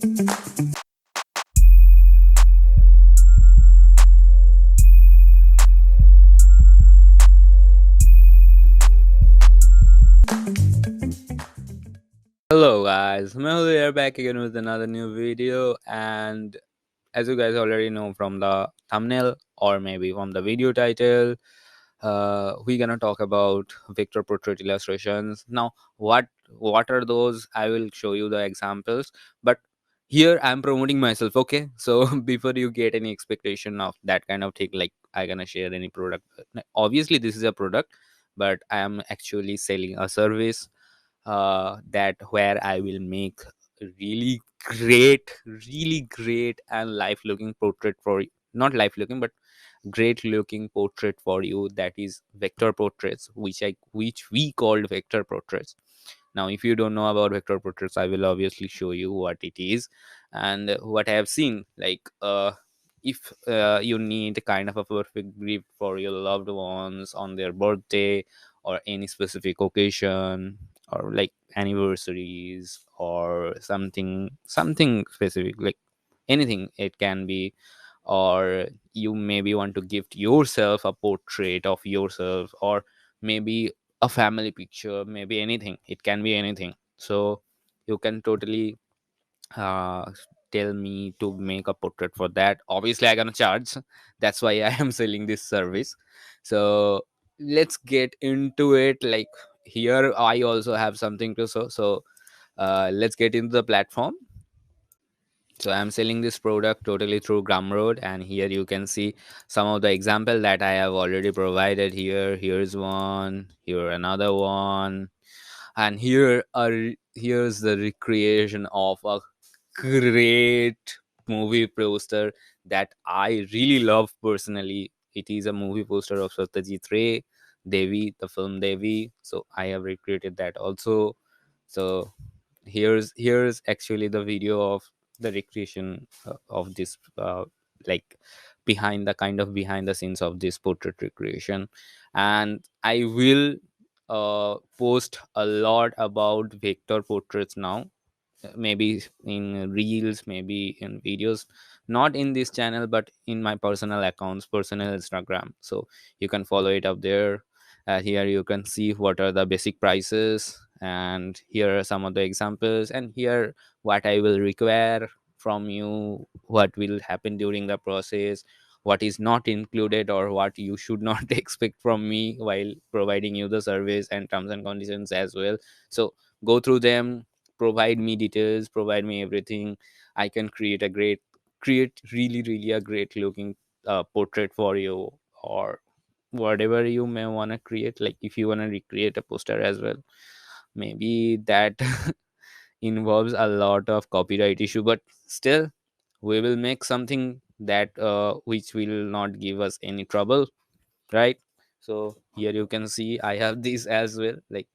Hello guys, Mehul here, back again with another new video. And as you guys already know from the thumbnail or maybe from the video title, we're gonna talk about vector portrait illustrations. Now, what are those? I will show you the examples, but here I'm promoting myself. Okay, so before you get any expectation of that kind of thing, like I gonna share any product. Obviously, this is a product, but I am actually selling a service, that where I will make really really great and life looking portrait for, not life looking, but great looking portrait for you. That is vector portraits, which we called vector portraits. Now, if you don't know about vector portraits, I will obviously show you what it is and what I have seen. Like, if you need kind of a perfect gift for your loved ones on their birthday or any specific occasion, or like anniversaries or something specific, like anything it can be, or you maybe want to gift yourself a portrait of yourself, or maybe a family picture, maybe anything, it can be anything. So you can totally uh, tell me to make a portrait for that. Obviously I gonna charge, that's why I am selling this service. So let's get into it. Like, here I also have something to show. So let's get into the platform. So I'm selling this product totally through Gumroad, and here you can see some of the example that I have already provided. Here's one, here another one, and here's the recreation of a great movie poster that I really love personally. It is a movie poster of Satyajit Ray, Devi, the film Devi. So I have recreated that also. So here's actually the video of the recreation of this, like behind the kind of behind the scenes of this portrait recreation. And I will post a lot about vector portraits now, maybe in reels, maybe in videos, not in this channel but in my personal accounts, personal Instagram. So you can follow it up there. Here you can see what are the basic prices, and here are some of the examples, and here what I will require from you, what will happen during the process, what is not included, or what you should not expect from me while providing you the service, and terms and conditions as well. So go through them, provide me details, provide me everything. I can create really a great looking portrait for you, or whatever you may want to create. Like if you want to recreate a poster as well, maybe that involves a lot of copyright issue, but still we will make something that which will not give us any trouble, right? So here you can see I have this as well. Like,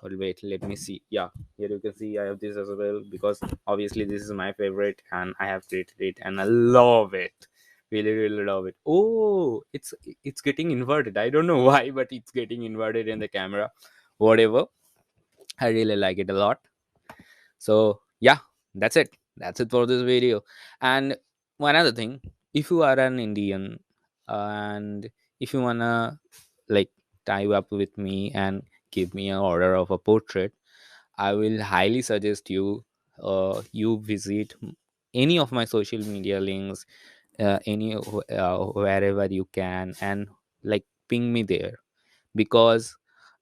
oh, wait, let me see. Yeah, here you can see I have this as well, because obviously this is my favorite and I have created it and I love it. Really love it. Oh, it's getting inverted. I don't know why, but it's getting inverted in the camera. Whatever. I really like it a lot. So yeah, that's it for this video. And one other thing, if you are an Indian, and if you wanna like tie up with me and give me an order of a portrait, I will highly suggest you visit any of my social media links, wherever you can, and like ping me there. Because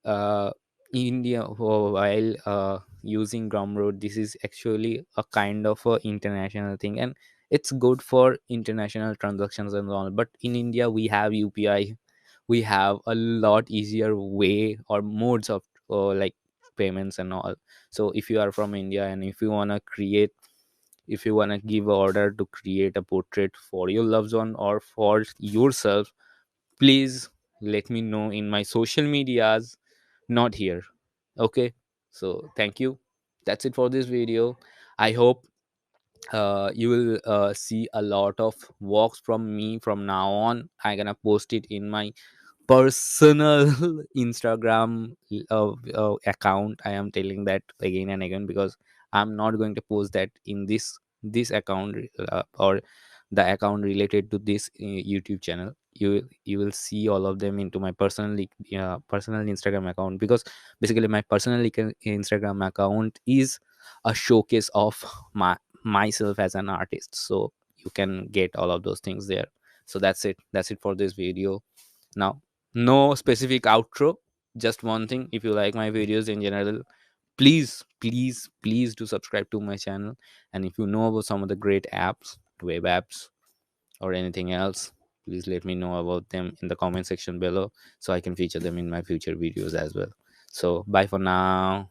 uh, India, while using Gumroad, this is actually a kind of a international thing, and it's good for international transactions and all. But in India, we have UPI, we have a lot easier way or modes of like payments and all. So if you are from India and if you want to give order to create a portrait for your loved one or for yourself, please let me know in my social medias, not here. Okay, so thank you. That's it for this video. I hope you will see a lot of walks from me from now on. I'm gonna post it in my personal Instagram account. I am telling that again and again, because I'm not going to post that in this this account, or the account related to this YouTube channel, you will see all of them into my personal Instagram account, because basically my personal Instagram account is a showcase of myself as an artist. So you can get all of those things there. So that's it for this video. Now, no specific outro, just one thing: if you like my videos in general, please do subscribe to my channel. And if you know about some of the great apps, web apps, or anything else, please let me know about them in the comment section below, so I can feature them in my future videos as well. So bye for now.